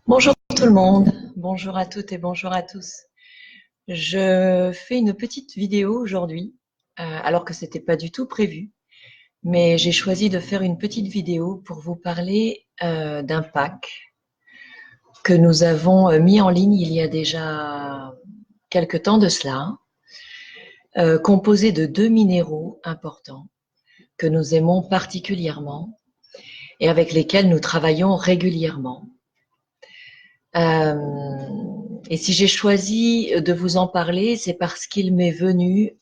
Bonjour tout le monde, bonjour à toutes et bonjour à tous. Je fais une petite vidéo aujourd'hui, alors que c'était pas du tout prévu, mais j'ai choisi de faire une petite vidéo pour vous parler d'un pack que nous avons mis en ligne il y a déjà quelque temps de cela, composé de deux minéraux importants que nous aimons particulièrement et avec lesquels nous travaillons régulièrement. Et si j'ai choisi de vous en parler, c'est parce qu'il m'est venu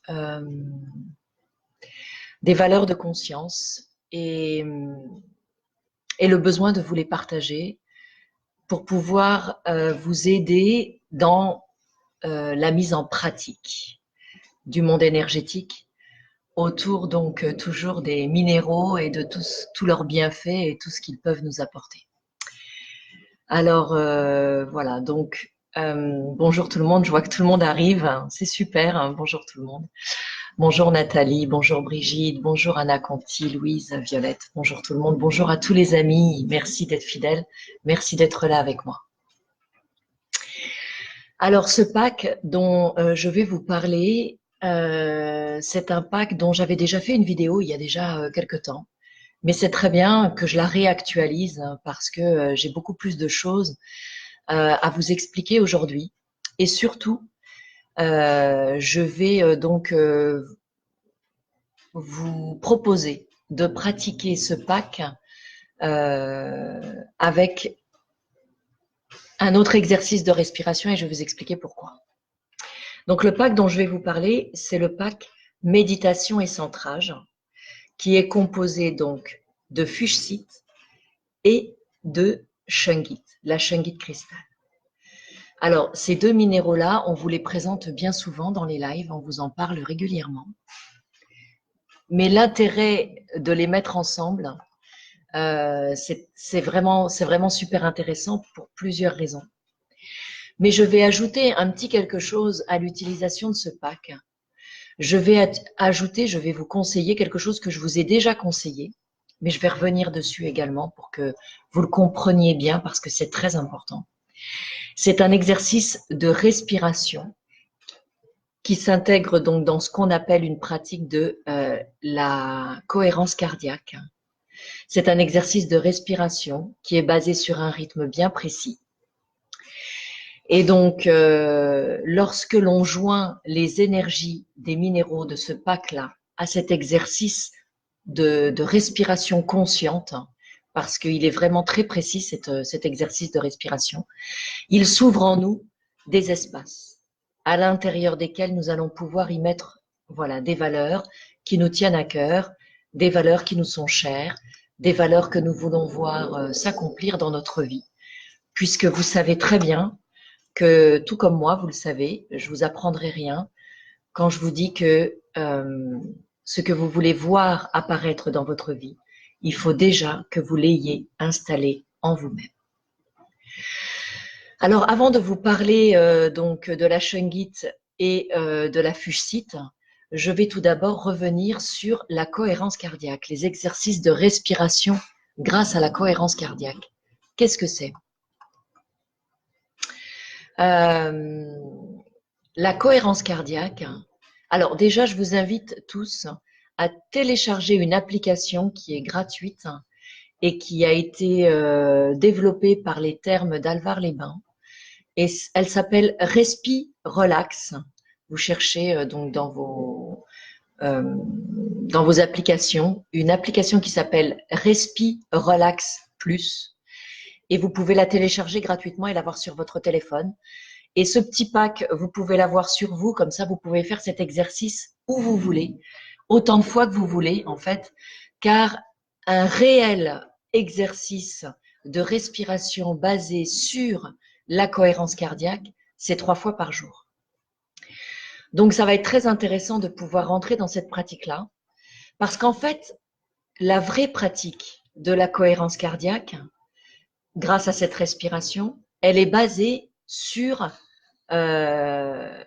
des valeurs de conscience et le besoin de vous les partager pour pouvoir vous aider dans la mise en pratique du monde énergétique autour donc toujours des minéraux et de tous leurs bienfaits et tout ce qu'ils peuvent nous apporter. Alors voilà, donc bonjour tout le monde, je vois que tout le monde arrive, c'est super, hein, bonjour tout le monde. Bonjour Nathalie, bonjour Brigitte, bonjour Anna Conti, Louise, Violette, bonjour tout le monde, bonjour à tous les amis, merci d'être fidèles, merci d'être là avec moi. Alors ce pack dont je vais vous parler, c'est un pack dont j'avais déjà fait une vidéo il y a déjà quelques temps. Mais c'est très bien que je la réactualise parce que j'ai beaucoup plus de choses à vous expliquer aujourd'hui. Et surtout, je vais donc vous proposer de pratiquer ce pack avec un autre exercice de respiration et je vais vous expliquer pourquoi. Donc le pack dont je vais vous parler, c'est le pack méditation et centrage qui est composé donc de fuchsite et de shungite, la shungite cristal. Alors, ces deux minéraux-là, on vous les présente bien souvent dans les lives, on vous en parle régulièrement. Mais l'intérêt de les mettre ensemble, c'est vraiment super intéressant pour plusieurs raisons. Mais je vais ajouter un petit quelque chose à l'utilisation de ce pack. Je vais vous conseiller quelque chose que je vous ai déjà conseillé, mais je vais revenir dessus également pour que vous le compreniez bien parce que c'est très important. C'est un exercice de respiration qui s'intègre donc dans ce qu'on appelle une pratique de la cohérence cardiaque. C'est un exercice de respiration qui est basé sur un rythme bien précis. Et donc, lorsque l'on joint les énergies des minéraux de ce pack-là à cet exercice de respiration consciente, parce qu'il est vraiment très précis cet exercice de respiration, il s'ouvre en nous des espaces à l'intérieur desquels nous allons pouvoir y mettre voilà, des valeurs qui nous tiennent à cœur, des valeurs qui nous sont chères, des valeurs que nous voulons voir s'accomplir dans notre vie. Puisque vous savez très bien que, tout comme moi, vous le savez, je vous apprendrai rien quand je vous dis que ce que vous voulez voir apparaître dans votre vie, il faut déjà que vous l'ayez installé en vous-même. Alors, avant de vous parler donc de la shungite et de la fuchsite, je vais tout d'abord revenir sur la cohérence cardiaque, les exercices de respiration grâce à la cohérence cardiaque. Qu'est-ce que c'est? La cohérence cardiaque. Alors déjà, je vous invite tous à télécharger une application qui est gratuite et qui a été développée par les termes d'Alvar Les-Bains. Et elle s'appelle Respi Relax. Vous cherchez donc dans vos applications une application qui s'appelle Respi Relax Plus et vous pouvez la télécharger gratuitement et l'avoir sur votre téléphone. Et ce petit pack, vous pouvez l'avoir sur vous, comme ça vous pouvez faire cet exercice où vous voulez, autant de fois que vous voulez en fait, car un réel exercice de respiration basé sur la cohérence cardiaque, c'est 3 fois par jour. Donc ça va être très intéressant de pouvoir rentrer dans cette pratique-là, parce qu'en fait, la vraie pratique de la cohérence cardiaque, grâce à cette respiration, elle est basée sur ce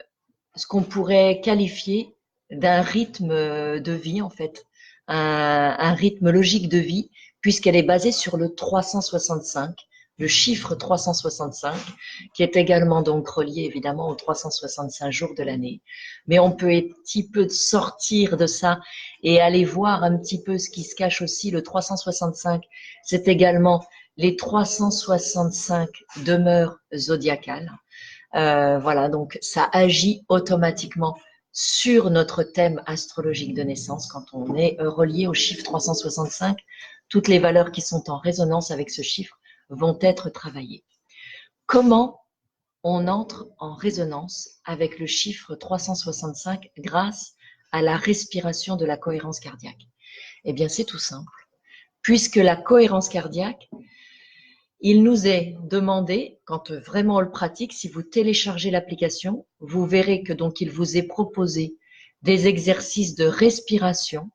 qu'on pourrait qualifier d'un rythme de vie, en fait, un rythme logique de vie, puisqu'elle est basée sur le 365, le chiffre 365, qui est également donc relié évidemment aux 365 jours de l'année. Mais on peut un petit peu sortir de ça et aller voir un petit peu ce qui se cache aussi. Le 365, c'est également les 365 demeures zodiacales. Voilà, donc ça agit automatiquement sur notre thème astrologique de naissance quand on est relié au chiffre 365. Toutes les valeurs qui sont en résonance avec ce chiffre vont être travaillées. Comment on entre en résonance avec le chiffre 365 grâce à la respiration de la cohérence cardiaque? Eh bien, c'est tout simple. Puisque la cohérence cardiaque, il nous est demandé, quand vraiment on le pratique, si vous téléchargez l'application, vous verrez que donc il vous est proposé des exercices de respiration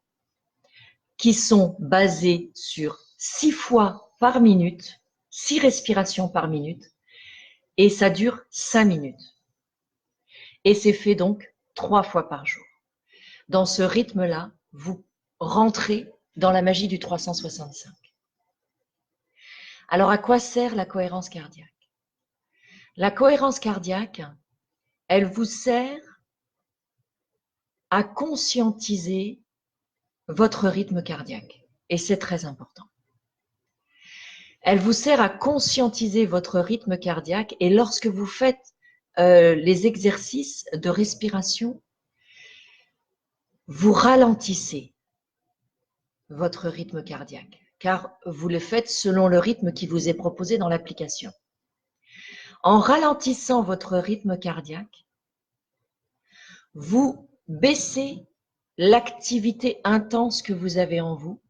qui sont basés sur 6 fois par minute, 6 respirations par minute, et ça dure 5 minutes. Et c'est fait donc 3 fois par jour. Dans ce rythme-là, vous rentrez dans la magie du 365. Alors, à quoi sert la cohérence cardiaque? La cohérence cardiaque, elle vous sert à conscientiser votre rythme cardiaque. Et c'est très important. Elle vous sert à conscientiser votre rythme cardiaque et lorsque vous faites les exercices de respiration, vous ralentissez votre rythme cardiaque car vous le faites selon le rythme qui vous est proposé dans l'application. En ralentissant votre rythme cardiaque, vous baissez l'activité intense que vous avez en vous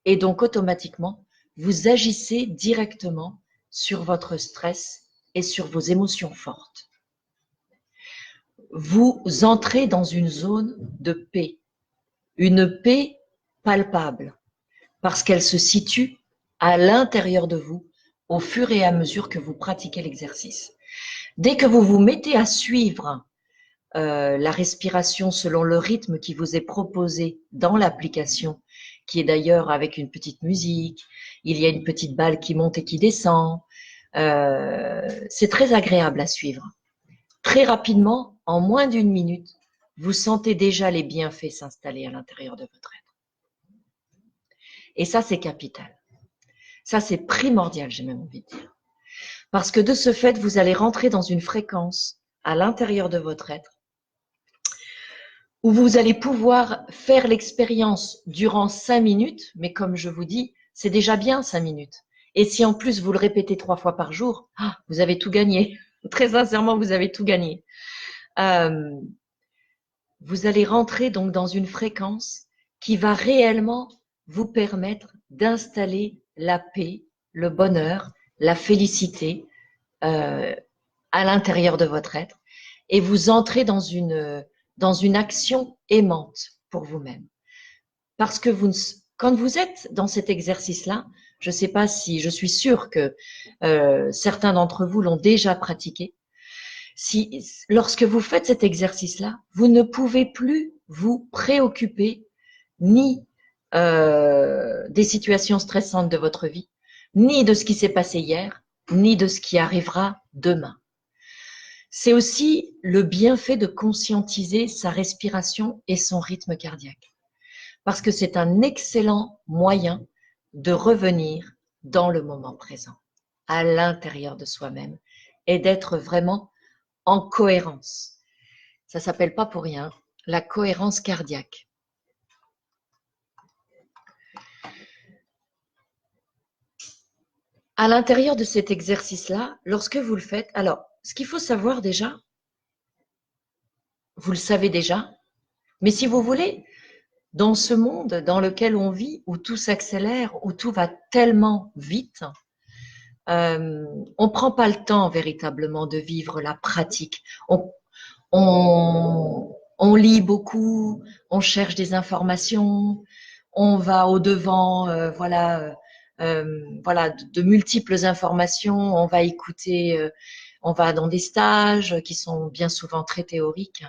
et donc automatiquement, vous agissez directement sur votre stress et sur vos émotions fortes. Vous entrez dans une zone de paix, une paix palpable, parce qu'elle se situe à l'intérieur de vous au fur et à mesure que vous pratiquez l'exercice. Dès que vous vous mettez à suivre la respiration selon le rythme qui vous est proposé dans l'application, qui est d'ailleurs avec une petite musique, il y a une petite balle qui monte et qui descend. C'est très agréable à suivre. Très rapidement, en moins d'une minute, vous sentez déjà les bienfaits s'installer à l'intérieur de votre être. Et ça, c'est capital. Ça, c'est primordial, j'ai même envie de dire. Parce que de ce fait, vous allez rentrer dans une fréquence à l'intérieur de votre être où vous allez pouvoir faire l'expérience durant 5 minutes, mais comme je vous dis, c'est déjà bien 5 minutes. Et si en plus vous le répétez 3 fois par jour, vous avez tout gagné. Très sincèrement, vous avez tout gagné. Vous allez rentrer donc dans une fréquence qui va réellement vous permettre d'installer la paix, le bonheur, la félicité à l'intérieur de votre être et vous entrez dans une action aimante pour vous-même. Parce que quand vous êtes dans cet exercice-là, je ne sais pas si, je suis sûre que certains d'entre vous l'ont déjà pratiqué. Lorsque vous faites cet exercice-là, vous ne pouvez plus vous préoccuper ni des situations stressantes de votre vie, ni de ce qui s'est passé hier, ni de ce qui arrivera demain. C'est aussi le bienfait de conscientiser sa respiration et son rythme cardiaque. Parce que c'est un excellent moyen de revenir dans le moment présent, à l'intérieur de soi-même, et d'être vraiment en cohérence. Ça ne s'appelle pas pour rien la cohérence cardiaque. À l'intérieur de cet exercice-là, lorsque vous le faites, alors, ce qu'il faut savoir déjà, vous le savez déjà, mais si vous voulez, dans ce monde dans lequel on vit, où tout s'accélère, où tout va tellement vite, on ne prend pas le temps véritablement de vivre la pratique. On lit beaucoup, on cherche des informations, on va au-devant, voilà, de multiples informations, on va écouter, on va dans des stages qui sont bien souvent très théoriques.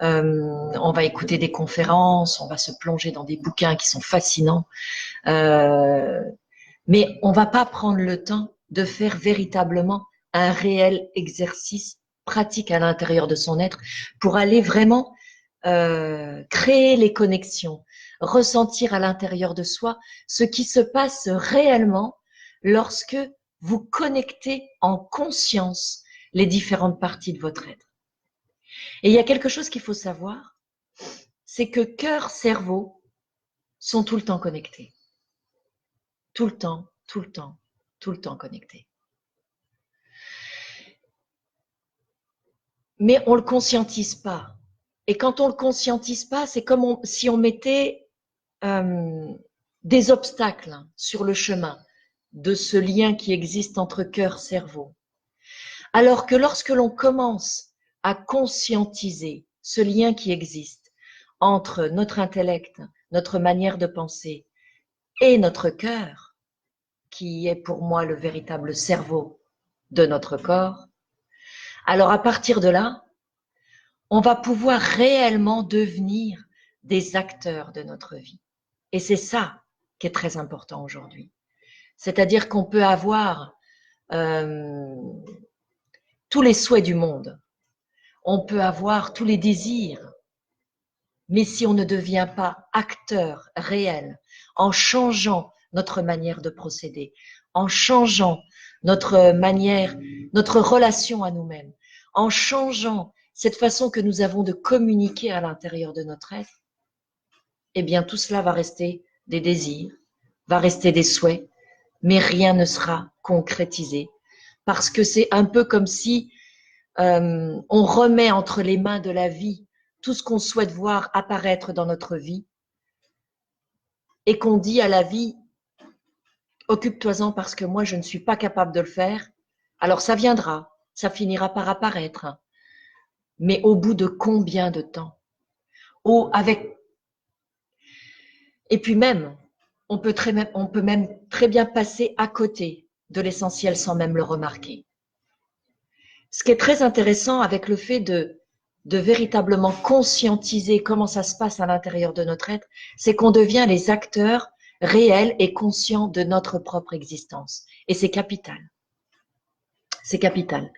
On va écouter des conférences, on va se plonger dans des bouquins qui sont fascinants, mais on va pas prendre le temps de faire véritablement un réel exercice pratique à l'intérieur de son être pour aller vraiment créer les connexions, ressentir à l'intérieur de soi ce qui se passe réellement lorsque vous connectez en conscience les différentes parties de votre être. Et il y a quelque chose qu'il faut savoir, c'est que cœur, cerveau sont tout le temps connectés. Tout le temps, tout le temps, tout le temps connectés. Mais on ne le conscientise pas. Et quand on ne le conscientise pas, c'est comme si on mettait des obstacles sur le chemin de ce lien qui existe entre cœur et cerveau. Alors que lorsque l'on commence à conscientiser ce lien qui existe entre notre intellect, notre manière de penser et notre cœur, qui est pour moi le véritable cerveau de notre corps, alors à partir de là, on va pouvoir réellement devenir des acteurs de notre vie. Et c'est ça qui est très important aujourd'hui. C'est-à-dire qu'on peut avoir tous les souhaits du monde, on peut avoir tous les désirs, mais si on ne devient pas acteur réel, en changeant notre manière de procéder, en changeant notre manière, notre relation à nous-mêmes, en changeant cette façon que nous avons de communiquer à l'intérieur de notre être, eh bien tout cela va rester des désirs, va rester des souhaits, mais rien ne sera concrétisé. Parce que c'est un peu comme si on remet entre les mains de la vie tout ce qu'on souhaite voir apparaître dans notre vie et qu'on dit à la vie, occupe-toi-en parce que moi je ne suis pas capable de le faire. Alors ça viendra, ça finira par apparaître. Mais au bout de combien de temps? Et puis même, on peut même très bien passer à côté de l'essentiel sans même le remarquer. Ce qui est très intéressant avec le fait de véritablement conscientiser comment ça se passe à l'intérieur de notre être, c'est qu'on devient les acteurs réels et conscients de notre propre existence. Et c'est capital. C'est capital.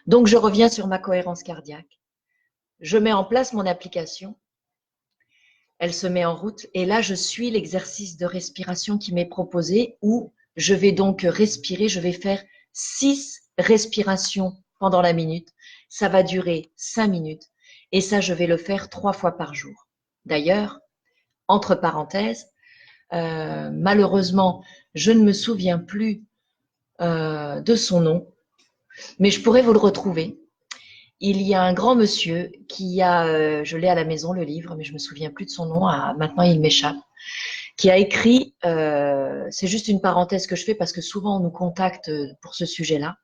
Donc, je reviens sur ma cohérence cardiaque. Je mets en place mon application. Elle se met en route. Et là, je suis l'exercice de respiration qui m'est proposé où je vais donc respirer. Je vais faire 6 respirations pendant la minute. Ça va durer 5 minutes. Et ça, je vais le faire 3 fois par jour. D'ailleurs, entre parenthèses, malheureusement, je ne me souviens plus de son nom, mais je pourrais vous le retrouver. Il y a un grand monsieur qui a, je l'ai à la maison le livre, mais je me souviens plus de son nom. Maintenant, il m'échappe. Qui a écrit, c'est juste une parenthèse que je fais parce que souvent on nous contacte pour ce sujet-là,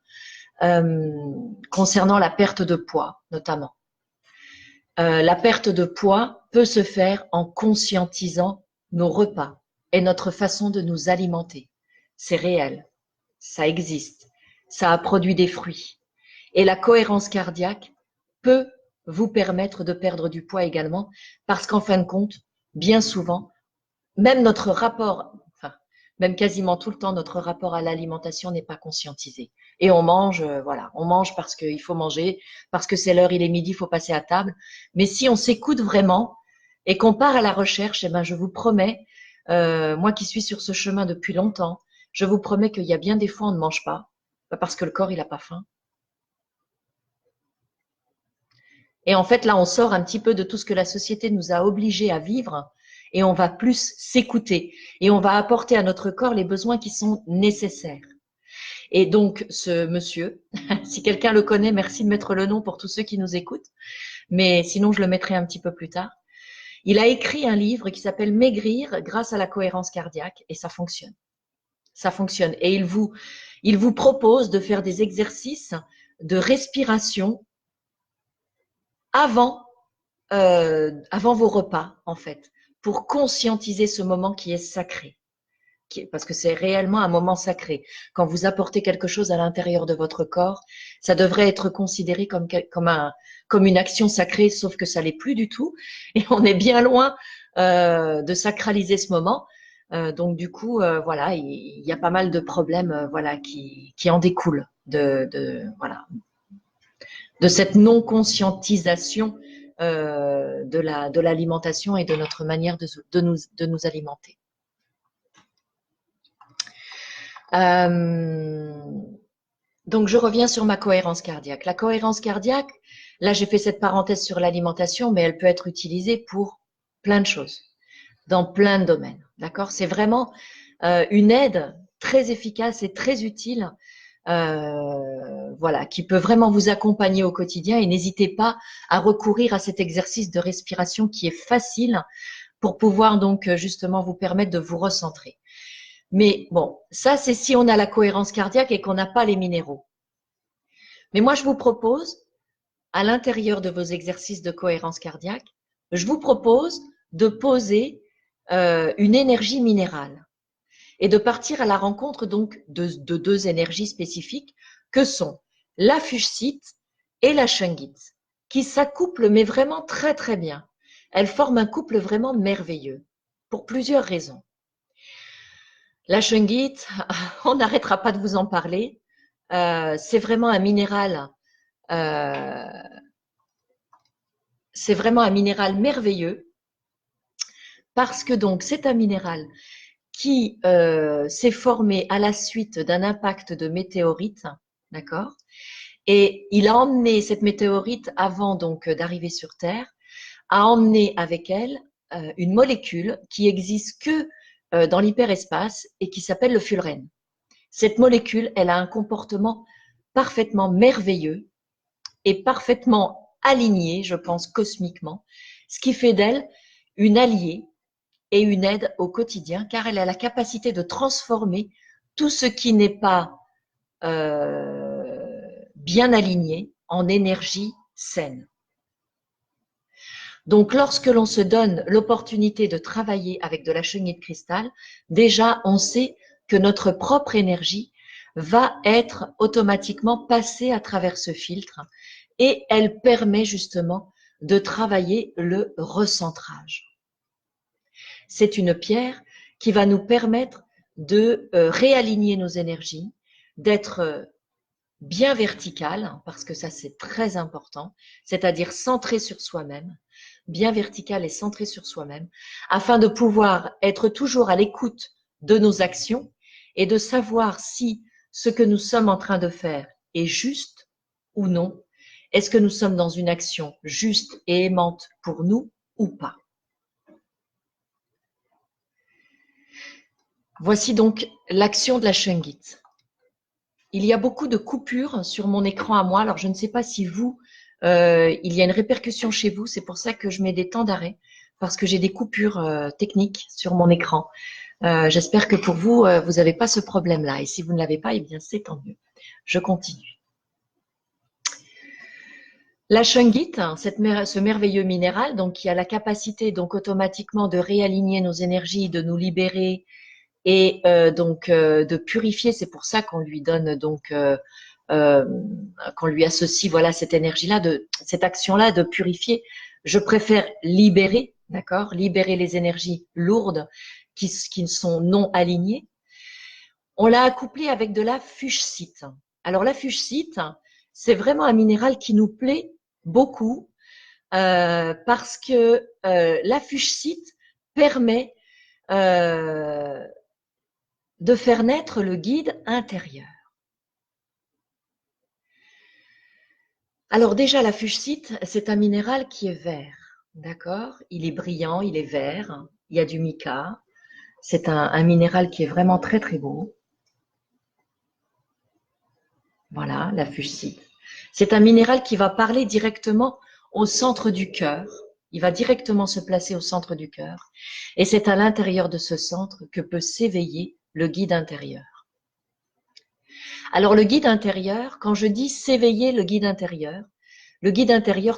concernant la perte de poids, notamment. La perte de poids peut se faire en conscientisant nos repas et notre façon de nous alimenter. C'est réel, ça existe, ça a produit des fruits. Et la cohérence cardiaque peut vous permettre de perdre du poids également, parce qu'en fin de compte, bien souvent, même notre rapport, enfin, même quasiment tout le temps, notre rapport à l'alimentation n'est pas conscientisé. Et on mange, voilà, on mange parce qu'il faut manger, parce que c'est l'heure, il est midi, il faut passer à table. Mais si on s'écoute vraiment et qu'on part à la recherche, eh ben, je vous promets, moi qui suis sur ce chemin depuis longtemps, je vous promets qu'il y a bien des fois on ne mange pas, parce que le corps il n'a pas faim. Et en fait, là, on sort un petit peu de tout ce que la société nous a obligés à vivre et on va plus s'écouter et on va apporter à notre corps les besoins qui sont nécessaires. Et donc, ce monsieur, si quelqu'un le connaît, merci de mettre le nom pour tous ceux qui nous écoutent, mais sinon, je le mettrai un petit peu plus tard. Il a écrit un livre qui s'appelle Maigrir grâce à la cohérence cardiaque et ça fonctionne. Ça fonctionne. Et il vous propose de faire des exercices de respiration avant vos repas, en fait, pour conscientiser ce moment qui est sacré. Parce que c'est réellement un moment sacré. Quand vous apportez quelque chose à l'intérieur de votre corps, ça devrait être considéré comme une action sacrée, sauf que ça l'est plus du tout. Et on est bien loin de sacraliser ce moment. Donc du coup, voilà, il y a pas mal de problèmes, voilà, qui en découlent voilà, de cette non-conscientisation de l'alimentation et de notre manière de nous alimenter. Donc je reviens sur ma cohérence cardiaque. La cohérence cardiaque, là j'ai fait cette parenthèse sur l'alimentation, mais elle peut être utilisée pour plein de choses, dans plein de domaines. D'accord? C'est vraiment une aide très efficace et très utile, voilà, qui peut vraiment vous accompagner au quotidien. Et n'hésitez pas à recourir à cet exercice de respiration qui est facile pour pouvoir donc justement vous permettre de vous recentrer. Mais bon, ça c'est si on a la cohérence cardiaque et qu'on n'a pas les minéraux. Mais moi je vous propose, à l'intérieur de vos exercices de cohérence cardiaque, je vous propose de poser une énergie minérale et de partir à la rencontre donc de deux énergies spécifiques que sont la fuchsite et la shungite, qui s'accouplent mais vraiment très très bien. Elles forment un couple vraiment merveilleux pour plusieurs raisons. La shungite, on n'arrêtera pas de vous en parler. C'est vraiment un minéral. C'est vraiment un minéral merveilleux parce que donc c'est un minéral qui s'est formé à la suite d'un impact de météorite, d'accord? Et il a emmené cette météorite avant donc d'arriver sur Terre, a emmené avec elle une molécule qui existe que dans l'hyperespace et qui s'appelle le fullerène. Cette molécule, elle a un comportement parfaitement merveilleux et parfaitement aligné, je pense, cosmiquement, ce qui fait d'elle une alliée et une aide au quotidien, car elle a la capacité de transformer tout ce qui n'est pas bien aligné en énergie saine. Donc, lorsque l'on se donne l'opportunité de travailler avec de la chenille de cristal, déjà, on sait que notre propre énergie va être automatiquement passée à travers ce filtre et elle permet justement de travailler le recentrage. C'est une pierre qui va nous permettre de réaligner nos énergies, d'être bien verticale, parce que ça c'est très important, c'est-à-dire centré sur soi-même, bien vertical et centré sur soi-même, afin de pouvoir être toujours à l'écoute de nos actions et de savoir si ce que nous sommes en train de faire est juste ou non. Est-ce que nous sommes dans une action juste et aimante pour nous ou pas? Voici donc l'action de la shungite. Il y a beaucoup de coupures sur mon écran à moi. Alors, je ne sais pas si vous, il y a une répercussion chez vous. C'est pour ça que je mets des temps d'arrêt, parce que j'ai des coupures techniques sur mon écran. J'espère que pour vous, vous n'avez pas ce problème-là. Et si vous ne l'avez pas, eh bien, c'est tant mieux. Je continue. La shungite, ce merveilleux minéral, donc qui a la capacité donc automatiquement de réaligner nos énergies, de nous libérer et donc de purifier. C'est pour ça qu'on lui donne donc qu'on lui associe voilà cette énergie-là, cette action-là de purifier. Je préfère libérer, d'accord, libérer les énergies lourdes qui sont non alignées. On l'a accouplé avec de la fuchsite. Alors la fuchsite, c'est vraiment un minéral qui nous plaît beaucoup parce que la fuchsite permet de faire naître le guide intérieur. Alors déjà, la fuchsite, c'est un minéral qui est vert, d'accord? Il est brillant, il est vert, il y a du mica. C'est un minéral qui est vraiment très très beau. Voilà, la fuchsite. C'est un minéral qui va parler directement au centre du cœur. Il va directement se placer au centre du cœur. Et c'est à l'intérieur de ce centre que peut s'éveiller le guide intérieur. Alors le guide intérieur, quand je dis s'éveiller le guide intérieur,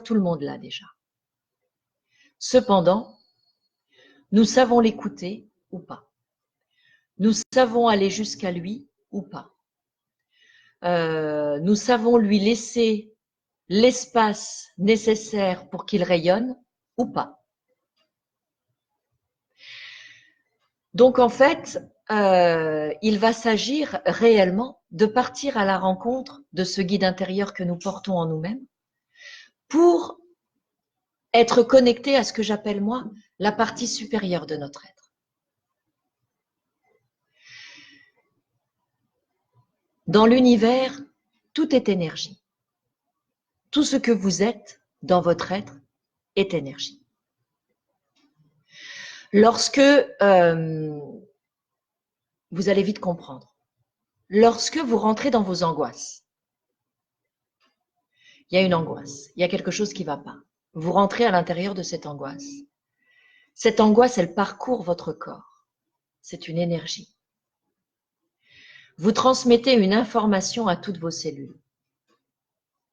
tout le monde l'a déjà. Cependant, nous savons l'écouter ou pas. Nous savons aller jusqu'à lui ou pas. Nous savons lui laisser l'espace nécessaire pour qu'il rayonne ou pas. Donc en fait, il va s'agir réellement de partir à la rencontre de ce guide intérieur que nous portons en nous-mêmes pour être connecté à ce que j'appelle moi la partie supérieure de notre être. Dans l'univers, tout est énergie. Tout ce que vous êtes dans votre être est énergie. Lorsque vous allez vite comprendre, lorsque vous rentrez dans vos angoisses, il y a une angoisse, il y a quelque chose qui ne va pas. Vous rentrez à l'intérieur de cette angoisse. Cette angoisse, elle parcourt votre corps. C'est une énergie. Vous transmettez une information à toutes vos cellules.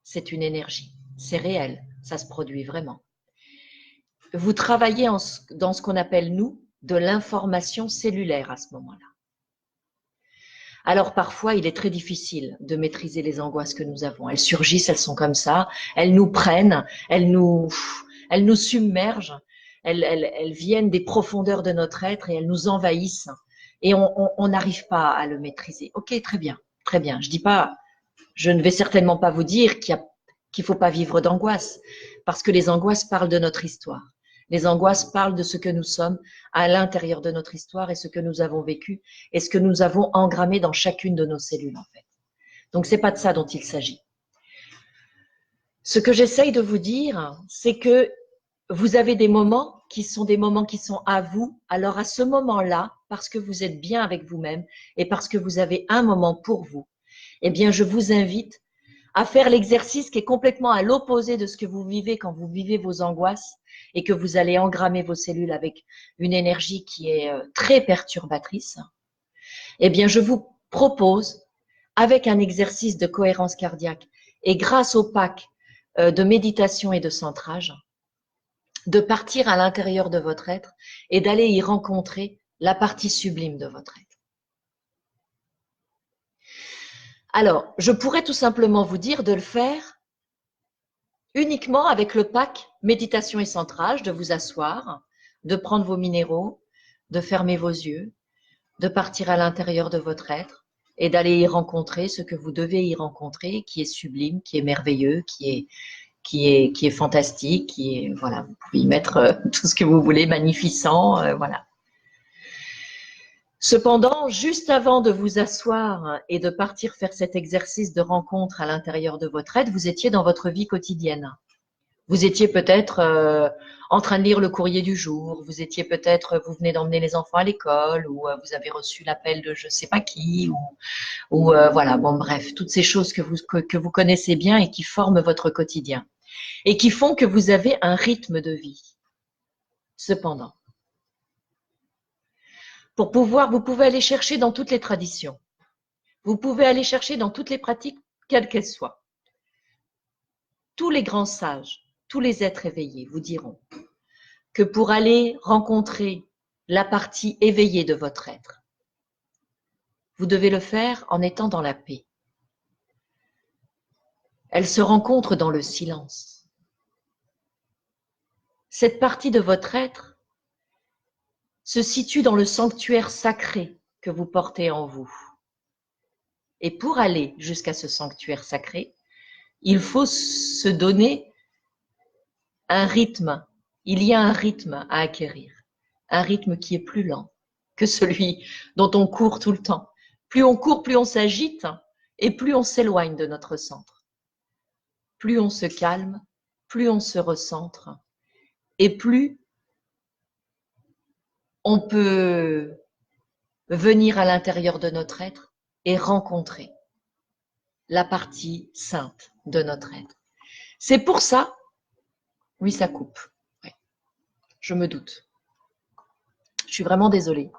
C'est une énergie. C'est réel. Ça se produit vraiment. Vous travaillez dans ce qu'on appelle, nous, de l'information cellulaire à ce moment-là. Alors parfois, il est très difficile de maîtriser les angoisses que nous avons. Elles surgissent, elles sont comme ça, elles nous prennent, elles nous submergent, elles viennent des profondeurs de notre être et elles nous envahissent. Et on n'arrive pas à le maîtriser. Ok, très bien, très bien. Je ne vais certainement pas vous dire qu'il ne faut pas vivre d'angoisse, parce que les angoisses parlent de notre histoire. Les angoisses parlent de ce que nous sommes à l'intérieur de notre histoire et ce que nous avons vécu et ce que nous avons engrammé dans chacune de nos cellules, en fait. Donc, c'est pas de ça dont il s'agit. Ce que j'essaye de vous dire, c'est que vous avez des moments qui sont à vous. Alors, à ce moment-là, parce que vous êtes bien avec vous-même et parce que vous avez un moment pour vous, eh bien, je vous invite à faire l'exercice qui est complètement à l'opposé de ce que vous vivez quand vous vivez vos angoisses et que vous allez engrammer vos cellules avec une énergie qui est très perturbatrice. Eh bien, je vous propose, avec un exercice de cohérence cardiaque et grâce au pack de méditation et de centrage, de partir à l'intérieur de votre être et d'aller y rencontrer la partie sublime de votre être. Alors, je pourrais tout simplement vous dire de le faire uniquement avec le pack méditation et centrage, de vous asseoir, de prendre vos minéraux, de fermer vos yeux, de partir à l'intérieur de votre être et d'aller y rencontrer ce que vous devez y rencontrer, qui est sublime, qui est merveilleux, qui est fantastique, voilà, vous pouvez y mettre tout ce que vous voulez, magnificent, voilà. Cependant, juste avant de vous asseoir et de partir faire cet exercice de rencontre à l'intérieur de votre être, vous étiez dans votre vie quotidienne. Vous étiez peut-être en train de lire le courrier du jour, vous venez d'emmener les enfants à l'école, ou vous avez reçu l'appel de je ne sais pas qui, ou voilà, bon bref, toutes ces choses que vous connaissez bien et qui forment votre quotidien, et qui font que vous avez un rythme de vie. Cependant, vous pouvez aller chercher dans toutes les traditions, vous pouvez aller chercher dans toutes les pratiques, quelles qu'elles soient. Tous les grands sages, tous les êtres éveillés vous diront que pour aller rencontrer la partie éveillée de votre être, vous devez le faire en étant dans la paix. Elle se rencontre dans le silence. Cette partie de votre être se situe dans le sanctuaire sacré que vous portez en vous. Et pour aller jusqu'à ce sanctuaire sacré, il faut se donner un rythme. Il y a un rythme à acquérir, un rythme qui est plus lent que celui dont on court tout le temps. Plus on court, plus on s'agite et plus on s'éloigne de notre centre. Plus on se calme, plus on se recentre et plus on peut venir à l'intérieur de notre être et rencontrer la partie sainte de notre être. C'est pour ça, oui, ça coupe. Ouais, je me doute. Je suis vraiment désolée.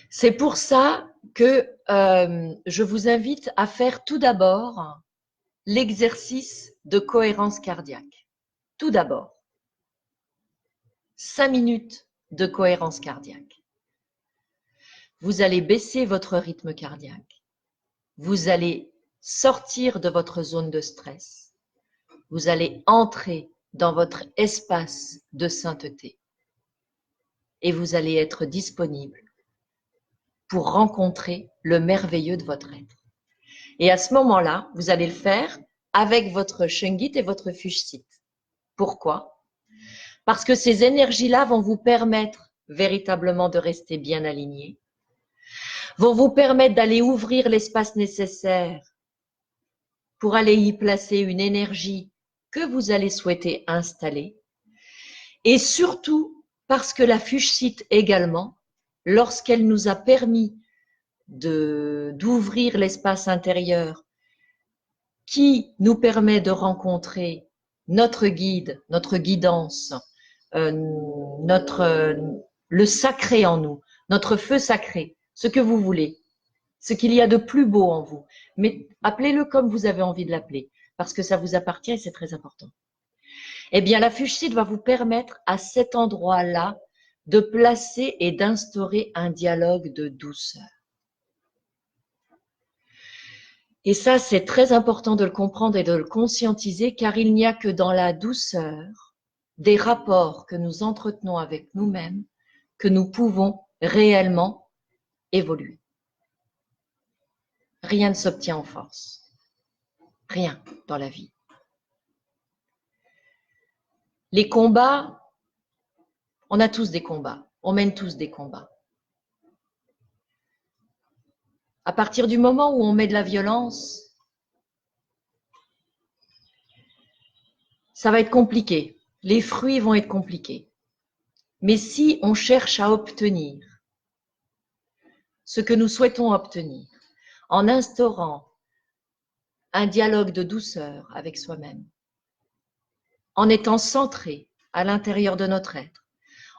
C'est pour ça que je vous invite à faire tout d'abord l'exercice de cohérence cardiaque. Tout d'abord, 5 minutes de cohérence cardiaque. Vous allez baisser votre rythme cardiaque. Vous allez sortir de votre zone de stress. Vous allez entrer dans votre espace de sainteté. et vous allez être disponible pour rencontrer le merveilleux de votre être. Et à ce moment-là, vous allez le faire avec votre Shungit et votre Fushsit. Pourquoi? Parce que ces énergies-là vont vous permettre véritablement de rester bien alignés, vont vous permettre d'aller ouvrir l'espace nécessaire pour aller y placer une énergie que vous allez souhaiter installer. Et surtout, parce que la Fushsit également, lorsqu'elle nous a permis d'ouvrir l'espace intérieur qui nous permet de rencontrer notre guide, notre guidance, le sacré en nous, notre feu sacré, ce que vous voulez, ce qu'il y a de plus beau en vous. Mais appelez-le comme vous avez envie de l'appeler, parce que ça vous appartient et c'est très important. Eh bien, la Fushsit va vous permettre à cet endroit-là de placer et d'instaurer un dialogue de douceur. Et ça, c'est très important de le comprendre et de le conscientiser, car il n'y a que dans la douceur des rapports que nous entretenons avec nous-mêmes que nous pouvons réellement évoluer. Rien ne s'obtient en force. Rien dans la vie. Les combats, on a tous des combats. On mène tous des combats. À partir du moment où on met de la violence, ça va être compliqué. Les fruits vont être compliqués. Mais si on cherche à obtenir ce que nous souhaitons obtenir, en instaurant un dialogue de douceur avec soi-même, en étant centré à l'intérieur de notre être,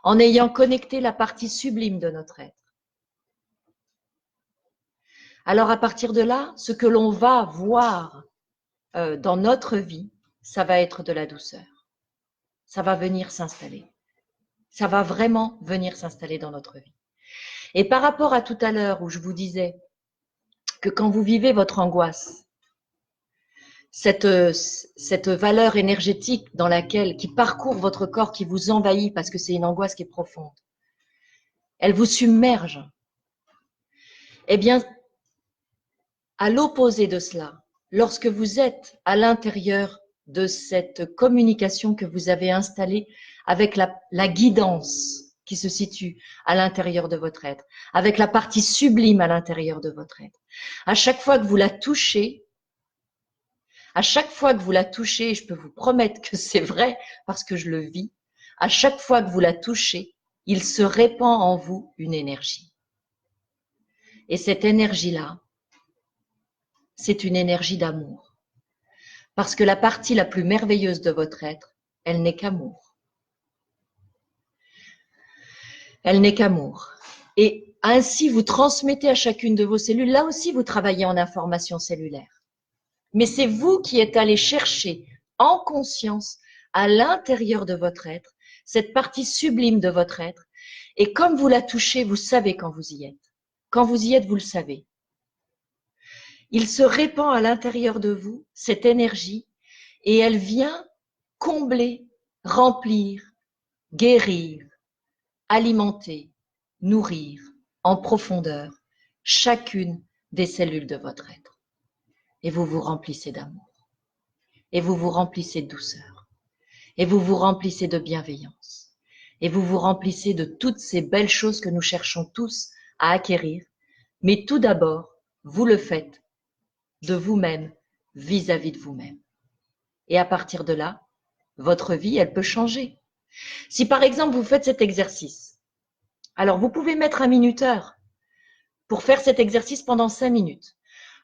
en ayant connecté la partie sublime de notre être, alors à partir de là, ce que l'on va voir dans notre vie, ça va être de la douceur. Ça va venir s'installer. Ça va vraiment venir s'installer dans notre vie. Et par rapport à tout à l'heure où je vous disais que quand vous vivez votre angoisse, cette valeur énergétique dans laquelle, qui parcourt votre corps, qui vous envahit parce que c'est une angoisse qui est profonde, elle vous submerge. Eh bien, à l'opposé de cela, lorsque vous êtes à l'intérieur de cette communication que vous avez installée avec la guidance qui se situe à l'intérieur de votre être, avec la partie sublime à l'intérieur de votre être, à chaque fois que vous la touchez, et je peux vous promettre que c'est vrai parce que je le vis, à chaque fois que vous la touchez, il se répand en vous une énergie. Et cette énergie-là, c'est une énergie d'amour. Parce que la partie la plus merveilleuse de votre être, elle n'est qu'amour. Elle n'est qu'amour. Et ainsi, vous transmettez à chacune de vos cellules, là aussi vous travaillez en information cellulaire. Mais c'est vous qui êtes allé chercher en conscience à l'intérieur de votre être, cette partie sublime de votre être. Et comme vous la touchez, vous savez quand vous y êtes. Quand vous y êtes, vous le savez. Il se répand à l'intérieur de vous, cette énergie, et elle vient combler, remplir, guérir, alimenter, nourrir en profondeur chacune des cellules de votre être. Et vous vous remplissez d'amour. Et vous vous remplissez de douceur. Et vous vous remplissez de bienveillance. Et vous vous remplissez de toutes ces belles choses que nous cherchons tous à acquérir. Mais tout d'abord, vous le faites de vous-même vis-à-vis de vous-même. Et à partir de là, votre vie, elle peut changer. Si par exemple, vous faites cet exercice, alors vous pouvez mettre un minuteur pour faire cet exercice pendant 5 minutes.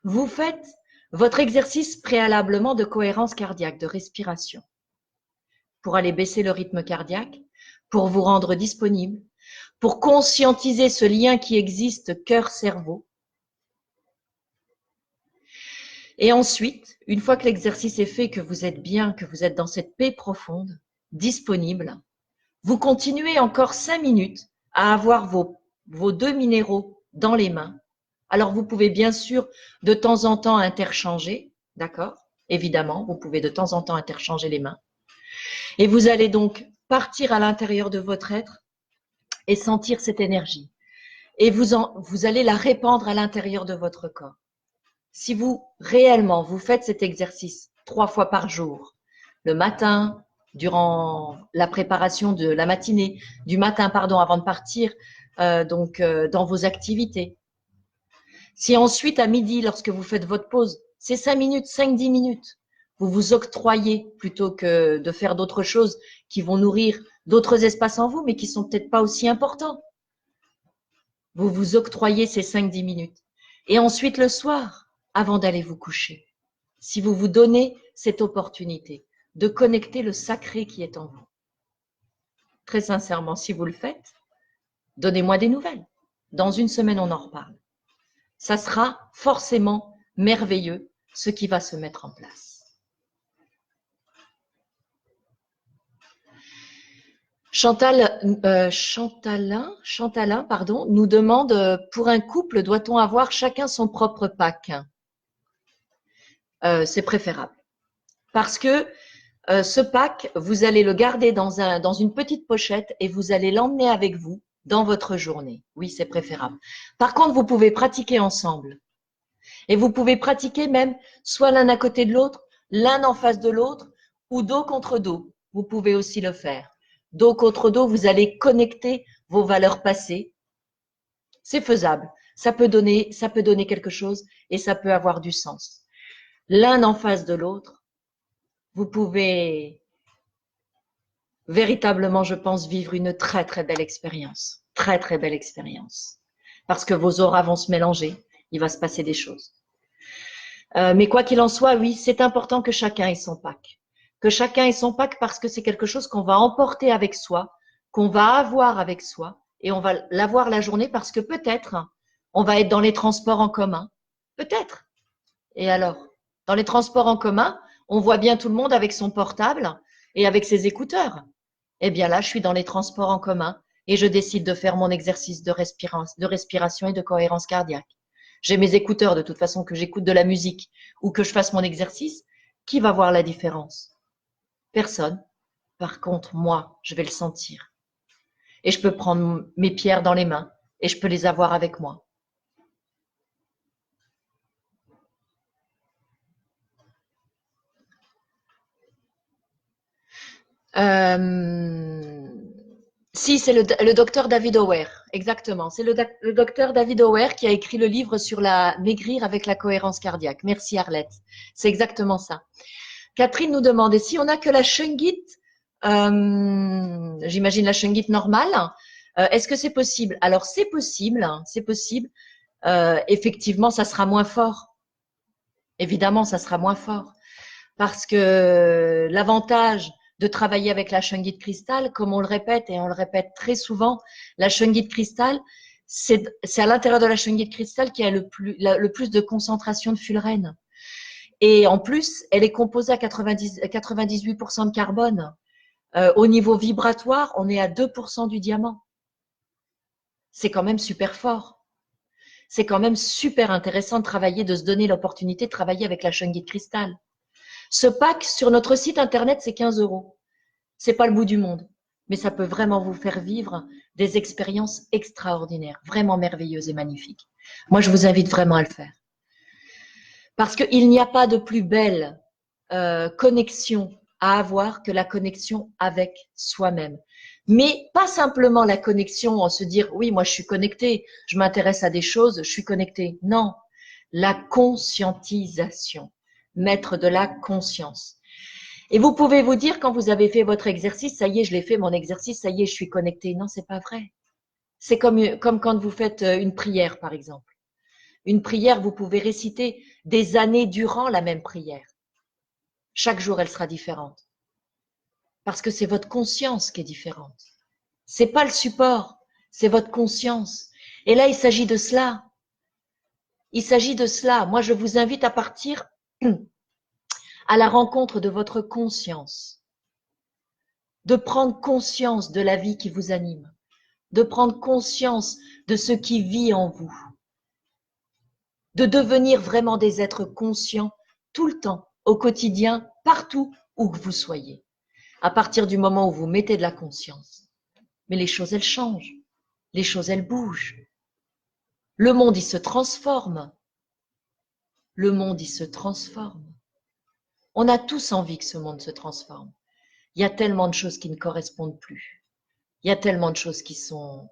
Vous faites votre exercice préalablement de cohérence cardiaque, de respiration, pour aller baisser le rythme cardiaque, pour vous rendre disponible, pour conscientiser ce lien qui existe cœur-cerveau. Et ensuite, une fois que l'exercice est fait, que vous êtes bien, que vous êtes dans cette paix profonde, disponible, vous continuez encore 5 minutes à avoir vos 2 minéraux dans les mains. Alors, vous pouvez bien sûr de temps en temps interchanger, d'accord? Évidemment, vous pouvez de temps en temps interchanger les mains. Et vous allez donc partir à l'intérieur de votre être et sentir cette énergie. Et vous allez la répandre à l'intérieur de votre corps. Si vous, réellement, vous faites cet exercice 3 fois par jour, le matin, durant la préparation de la matinée, du matin, pardon, avant de partir, dans vos activités. Si ensuite, à midi, lorsque vous faites votre pause, c'est 5 minutes, 5-10 minutes, vous vous octroyez plutôt que de faire d'autres choses qui vont nourrir d'autres espaces en vous, mais qui sont peut-être pas aussi importants. Vous vous octroyez ces 5-10 minutes. Et ensuite, le soir, avant d'aller vous coucher, si vous vous donnez cette opportunité de connecter le sacré qui est en vous. Très sincèrement, si vous le faites, donnez-moi des nouvelles. Dans une semaine, on en reparle. Ça sera forcément merveilleux, ce qui va se mettre en place. Chantalin, pardon, nous demande, pour un couple, doit-on avoir chacun son propre pack? C'est préférable. Parce que ce pack, vous allez le garder dans une petite pochette et vous allez l'emmener avec vous dans votre journée. Oui, c'est préférable. Par contre, vous pouvez pratiquer ensemble. Et vous pouvez pratiquer même soit l'un à côté de l'autre, l'un en face de l'autre, ou dos contre dos. Vous pouvez aussi le faire. Dos contre dos, vous allez connecter vos valeurs passées. C'est faisable. Ça peut donner quelque chose et ça peut avoir du sens. L'un en face de l'autre, vous pouvez véritablement, je pense, vivre une très, très belle expérience. Très, très belle expérience. Parce que vos auras vont se mélanger. Il va se passer des choses. Mais quoi qu'il en soit, oui, c'est important que chacun ait son pack. Que chacun ait son pack parce que c'est quelque chose qu'on va emporter avec soi, qu'on va avoir avec soi et on va l'avoir la journée parce que peut-être on va être dans les transports en commun. Peut-être. Et alors, dans les transports en commun, on voit bien tout le monde avec son portable et avec ses écouteurs. Eh bien là, je suis dans les transports en commun et je décide de faire mon exercice de respiration et de cohérence cardiaque. J'ai mes écouteurs de toute façon, que j'écoute de la musique ou que je fasse mon exercice. Qui va voir la différence? Personne. Par contre, moi, je vais le sentir. Et je peux prendre mes pierres dans les mains et je peux les avoir avec moi. Si, c'est le docteur David Ower, exactement. C'est le docteur David Ower qui a écrit le livre sur la maigrir avec la cohérence cardiaque. Merci Arlette. C'est exactement ça. Catherine nous demande, et si on n'a que la shungite, j'imagine la shungite normale, est-ce que c'est possible? Alors c'est possible, hein, c'est possible. Effectivement, ça sera moins fort. Évidemment, ça sera moins fort. Parce que l'avantage de travailler avec la shungite cristal, comme on le répète et on le répète très souvent, la shungite cristal, c'est à l'intérieur de la shungite cristal qu'il y a le plus de concentration de fullerène. Et en plus, elle est composée à 98% de carbone. Au niveau vibratoire, on est à 2% du diamant. C'est quand même super fort. C'est quand même super intéressant de travailler, de se donner l'opportunité de travailler avec la shungite cristal. Ce pack sur notre site internet, c'est 15 €. C'est pas le bout du monde, mais ça peut vraiment vous faire vivre des expériences extraordinaires, vraiment merveilleuses et magnifiques. Moi, je vous invite vraiment à le faire. Parce qu'il n'y a pas de plus belle connexion à avoir que la connexion avec soi-même. Mais pas simplement la connexion en se dire, oui, moi je suis connecté, je m'intéresse à des choses, je suis connecté. Non, la conscientisation, mettre de la conscience. Et vous pouvez vous dire, quand vous avez fait votre exercice, ça y est, je l'ai fait, mon exercice, ça y est, je suis connecté. Non, c'est pas vrai. C'est comme quand vous faites une prière, par exemple. Une prière, vous pouvez réciter des années durant la même prière. Chaque jour, elle sera différente. Parce que c'est votre conscience qui est différente. C'est pas le support, c'est votre conscience. Et là, il s'agit de cela. Il s'agit de cela. Moi, je vous invite à partir à la rencontre de votre conscience. De prendre conscience de la vie qui vous anime. De prendre conscience de ce qui vit en vous. De devenir vraiment des êtres conscients tout le temps, au quotidien, partout où que vous soyez. À partir du moment où vous mettez de la conscience. Mais les choses, elles changent. les choses, elles bougent. Le monde, il se transforme. Le monde, il se transforme. On a tous envie que ce monde se transforme. Il y a tellement de choses qui ne correspondent plus. Il y a tellement de choses qui sont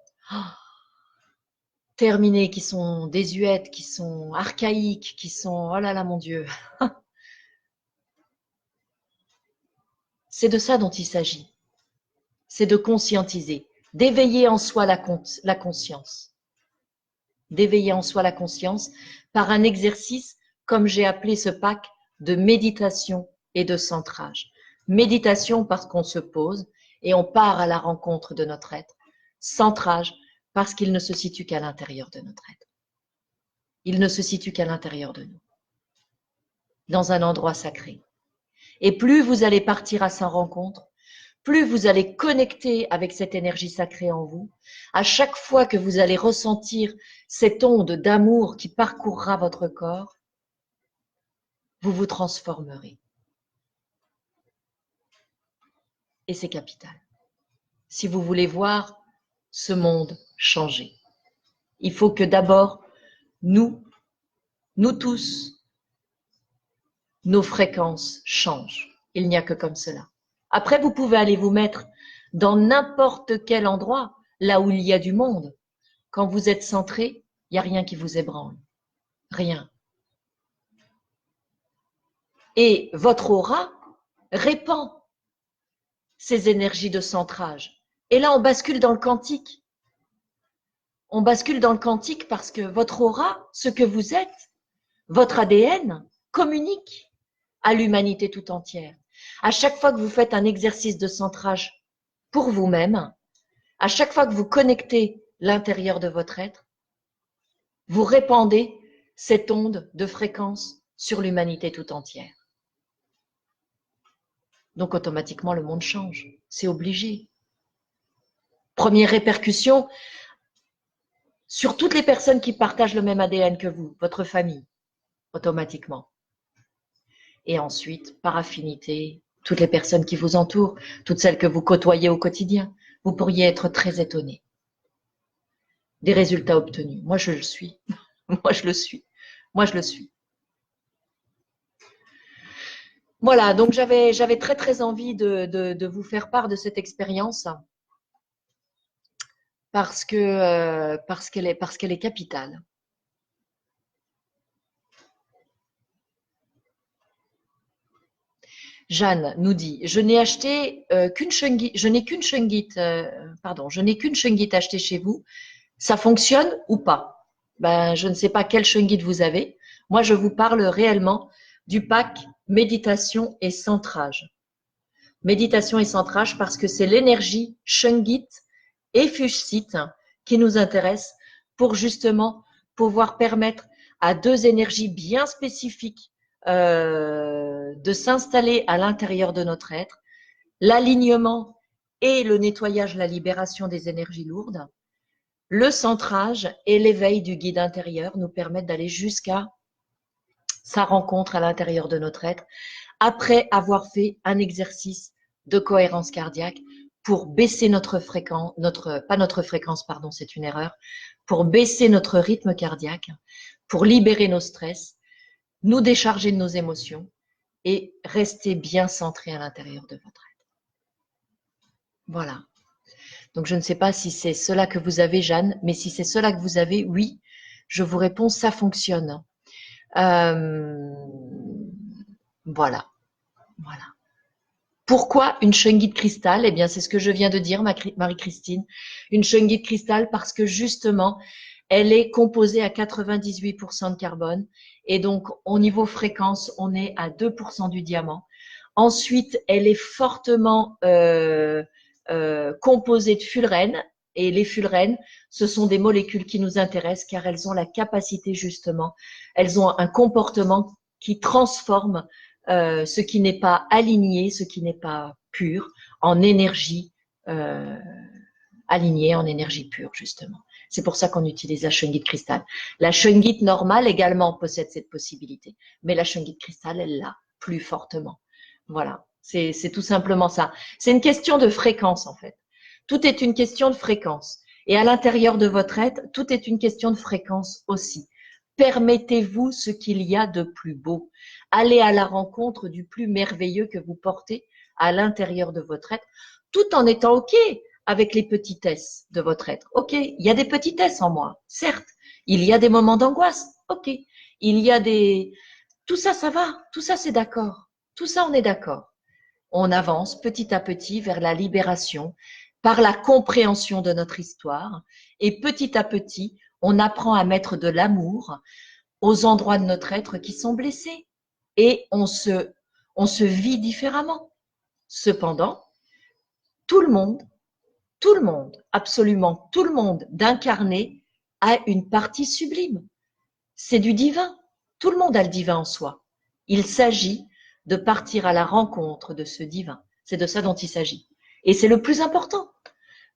terminées, qui sont désuètes, qui sont archaïques, qui sont... Oh là là, mon Dieu. C'est de ça dont il s'agit. C'est de conscientiser, d'éveiller en soi la conscience. D'éveiller en soi la conscience par un exercice, comme j'ai appelé ce pack, de méditation et de centrage. Méditation parce qu'on se pose et on part à la rencontre de notre être. Centrage parce qu'il ne se situe qu'à l'intérieur de notre être. Il ne se situe qu'à l'intérieur de nous, dans un endroit sacré. Et plus vous allez partir à sa rencontre, plus vous allez connecter avec cette énergie sacrée en vous. À chaque fois que vous allez ressentir cette onde d'amour qui parcourra votre corps, vous vous transformerez. Et c'est capital. Si vous voulez voir ce monde changer, il faut que d'abord, nous tous, nos fréquences changent. Il n'y a que comme cela. Après, vous pouvez aller vous mettre dans n'importe quel endroit, là où il y a du monde. Quand vous êtes centré, il n'y a rien qui vous ébranle. Rien. Et votre aura répand ces énergies de centrage. Et là, on bascule dans le quantique. On bascule dans le quantique parce que votre aura, ce que vous êtes, votre ADN, communique à l'humanité tout entière. À chaque fois que vous faites un exercice de centrage pour vous-même, à chaque fois que vous connectez l'intérieur de votre être, vous répandez cette onde de fréquence sur l'humanité tout entière. Donc automatiquement, le monde change. C'est obligé. Première répercussion sur toutes les personnes qui partagent le même ADN que vous, votre famille, automatiquement. Et ensuite, par affinité, toutes les personnes qui vous entourent, toutes celles que vous côtoyez au quotidien, vous pourriez être très étonné des résultats obtenus. Moi, je le suis. Moi, je le suis. Moi, je le suis. Voilà, donc j'avais très très envie de vous faire part de cette expérience parce qu'elle est capitale. Jeanne nous dit, je n'ai qu'une shungite, je n'ai qu'une shungite achetée chez vous. Ça fonctionne ou pas? Ben, je ne sais pas quelle shungite vous avez. Moi, je vous parle réellement du pack méditation et centrage. Méditation et centrage parce que c'est l'énergie shungite et fuchsite qui nous intéresse pour justement pouvoir permettre à deux énergies bien spécifiques de s'installer à l'intérieur de notre être, l'alignement et le nettoyage, la libération des énergies lourdes, le centrage et l'éveil du guide intérieur nous permettent d'aller jusqu'à sa rencontre à l'intérieur de notre être après avoir fait un exercice de cohérence cardiaque pour baisser notre fréquence, c'est une erreur, pour baisser notre rythme cardiaque, pour libérer nos stress, nous décharger de nos émotions et rester bien centré à l'intérieur de votre être. Voilà. Donc, je ne sais pas si c'est cela que vous avez, Jeanne, mais si c'est cela que vous avez, oui, je vous réponds, ça fonctionne. Voilà. Voilà. Pourquoi une shungite cristal? Eh bien, c'est ce que je viens de dire, Marie-Christine. Une shungite cristal parce que justement, elle est composée à 98% de carbone. Et donc, au niveau fréquence, on est à 2% du diamant. Ensuite, elle est fortement composée de fullerène. Et les fullerènes, ce sont des molécules qui nous intéressent car elles ont la capacité justement, elles ont un comportement qui transforme ce qui n'est pas aligné, ce qui n'est pas pur, en énergie alignée, en énergie pure justement. C'est pour ça qu'on utilise la shungite cristal. La shungite normale également possède cette possibilité, mais la shungite cristal, elle l'a plus fortement. Voilà, c'est tout simplement ça. C'est une question de fréquence en fait. Tout est une question de fréquence. Et à l'intérieur de votre être, tout est une question de fréquence aussi. Permettez-vous ce qu'il y a de plus beau. Allez à la rencontre du plus merveilleux que vous portez à l'intérieur de votre être, tout en étant OK avec les petitesses de votre être. OK, il y a des petitesses en moi, certes. Il y a des moments d'angoisse. OK. Il y a des... Tout ça, ça va. Tout ça, c'est d'accord. Tout ça, on est d'accord. On avance petit à petit vers la libération par la compréhension de notre histoire. Et petit à petit, on apprend à mettre de l'amour aux endroits de notre être qui sont blessés. Et on se vit différemment. Cependant, tout le monde, absolument tout le monde d'incarné a une partie sublime. C'est du divin. Tout le monde a le divin en soi. Il s'agit de partir à la rencontre de ce divin. C'est de ça dont il s'agit. Et c'est le plus important.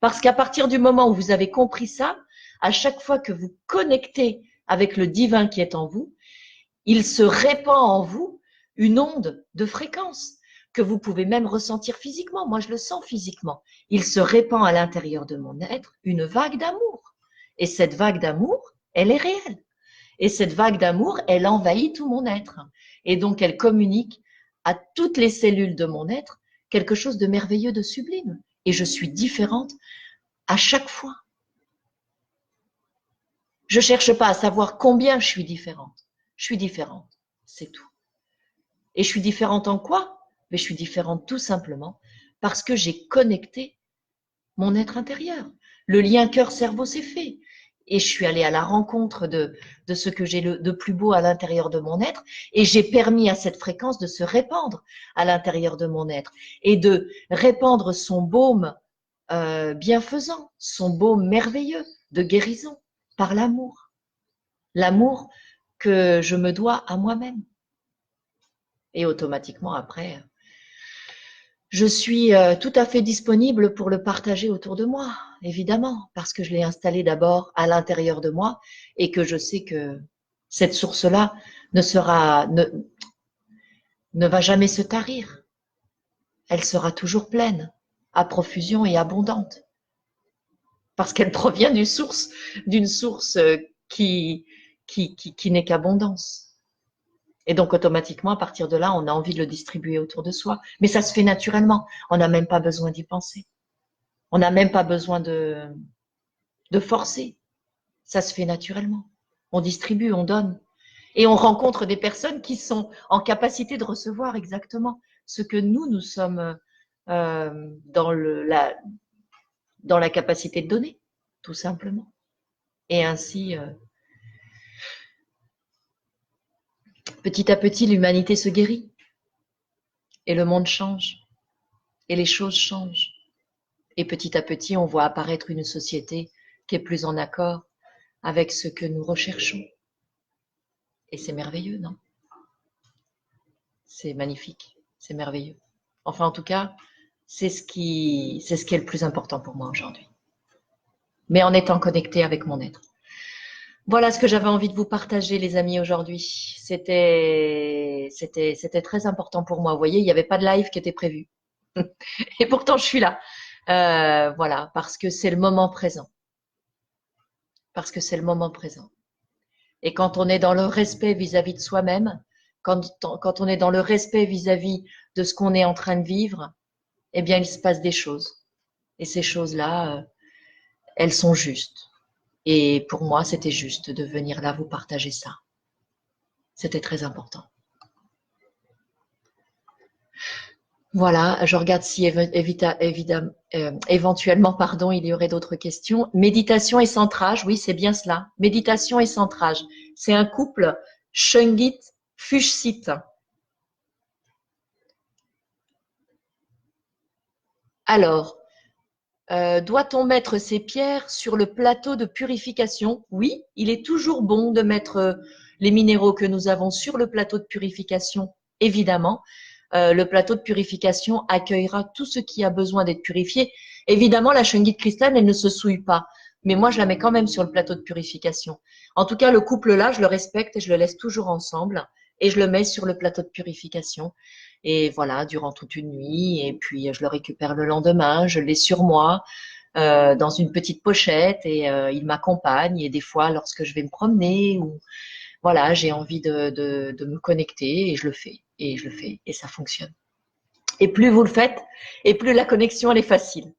Parce qu'à partir du moment où vous avez compris ça, à chaque fois que vous connectez avec le divin qui est en vous, il se répand en vous une onde de fréquence que vous pouvez même ressentir physiquement. Moi, je le sens physiquement. Il se répand à l'intérieur de mon être une vague d'amour. Et cette vague d'amour, elle est réelle. Et cette vague d'amour, elle envahit tout mon être. Et donc, elle communique à toutes les cellules de mon être quelque chose de merveilleux, de sublime. Et je suis différente à chaque fois. Je ne cherche pas à savoir combien je suis différente. Je suis différente, c'est tout. Et je suis différente en quoi? Mais je suis différente tout simplement parce que j'ai connecté mon être intérieur. Le lien cœur-cerveau s'est fait. Et je suis allée à la rencontre de ce que j'ai de plus beau à l'intérieur de mon être. Et j'ai permis à cette fréquence de se répandre à l'intérieur de mon être. Et de répandre son baume bienfaisant, son baume merveilleux de guérison par l'amour. L'amour que je me dois à moi-même. Et automatiquement après, je suis tout à fait disponible pour le partager autour de moi, évidemment, parce que je l'ai installé d'abord à l'intérieur de moi et que je sais que cette source-là ne va jamais se tarir. Elle sera toujours pleine, à profusion et abondante, parce qu'elle provient d'une source qui n'est qu'abondance. Et donc, automatiquement, à partir de là, on a envie de le distribuer autour de soi. Mais ça se fait naturellement. On n'a même pas besoin d'y penser. On n'a même pas besoin de forcer. Ça se fait naturellement. On distribue, on donne. Et on rencontre des personnes qui sont en capacité de recevoir exactement ce que nous sommes dans la capacité de donner, tout simplement. Et ainsi, petit à petit, l'humanité se guérit. Et le monde change. Et les choses changent. Et petit à petit, on voit apparaître une société qui est plus en accord avec ce que nous recherchons. Et c'est merveilleux, non? C'est magnifique, c'est merveilleux. Enfin, en tout cas, c'est ce qui est le plus important pour moi aujourd'hui. Mais en étant connecté avec mon être. Voilà ce que j'avais envie de vous partager, les amis, aujourd'hui. C'était très important pour moi. Vous voyez, il n'y avait pas de live qui était prévu. Et pourtant, je suis là. Voilà, parce que c'est le moment présent. Parce que c'est le moment présent. Et quand on est dans le respect vis-à-vis de soi-même, quand on est dans le respect vis-à-vis de ce qu'on est en train de vivre, eh bien, il se passe des choses. Et ces choses-là, elles sont justes. Et pour moi, c'était juste de venir là vous partager ça. C'était très important. Voilà, je regarde si éventuellement, pardon, il y aurait d'autres questions. Méditation et centrage, oui, c'est bien cela. Méditation et centrage. C'est un couple Shungit Fuchsit. Alors, doit-on mettre ces pierres sur le plateau de purification? Oui, il est toujours bon de mettre les minéraux que nous avons sur le plateau de purification, évidemment. Le plateau de purification accueillera tout ce qui a besoin d'être purifié. Évidemment, la shungite cristal, elle ne se souille pas. Mais moi, je la mets quand même sur le plateau de purification. En tout cas, le couple-là, je le respecte et je le laisse toujours ensemble. Et je le mets sur le plateau de purification. Et voilà, durant toute une nuit. Et puis, je le récupère le lendemain. Je l'ai sur moi. dans une petite pochette et il m'accompagne. Et des fois, lorsque je vais me promener ou voilà, j'ai envie de me connecter et je le fais. Et je le fais et ça fonctionne. Et plus vous le faites, et plus la connexion elle est facile.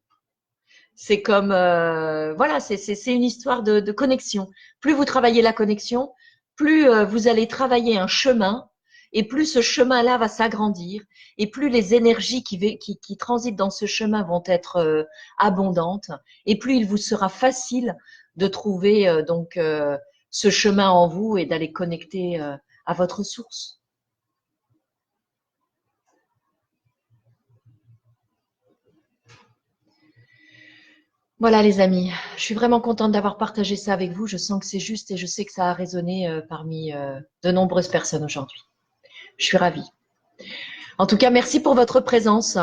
C'est comme voilà, c'est une histoire de connexion. Plus vous travaillez la connexion, plus vous allez travailler un chemin, et plus ce chemin-là va s'agrandir, et plus les énergies qui transitent dans ce chemin vont être abondantes, et plus il vous sera facile de trouver ce chemin en vous et d'aller connecter à votre source. Voilà les amis, je suis vraiment contente d'avoir partagé ça avec vous. Je sens que c'est juste et je sais que ça a résonné parmi de nombreuses personnes aujourd'hui. Je suis ravie. En tout cas, merci pour votre présence.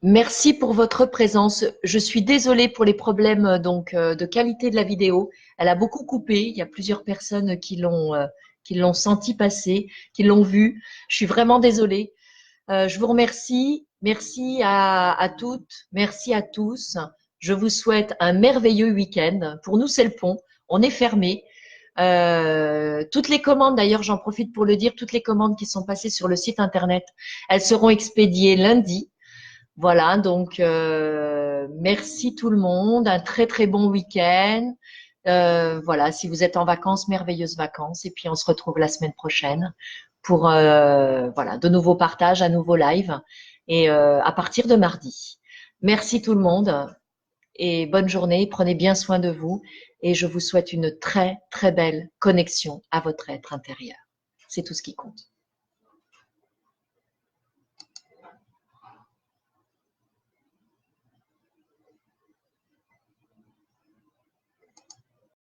Merci pour votre présence. Je suis désolée pour les problèmes de qualité de la vidéo. Elle a beaucoup coupé. Il y a plusieurs personnes qui l'ont senti passer, qui l'ont vu. Je suis vraiment désolée. Je vous remercie. Merci à toutes. Merci à tous. Je vous souhaite un merveilleux week-end. Pour nous, c'est le pont. On est fermé. Toutes les commandes, d'ailleurs, j'en profite pour le dire, toutes les commandes qui sont passées sur le site internet, elles seront expédiées lundi. Voilà, donc merci tout le monde. Un très très bon week-end. Voilà, si vous êtes en vacances, merveilleuses vacances. Et puis on se retrouve la semaine prochaine pour voilà, de nouveaux partages, un nouveau live et à partir de mardi. Merci tout le monde et bonne journée. Prenez bien soin de vous et je vous souhaite une très très belle connexion à votre être intérieur. C'est tout ce qui compte.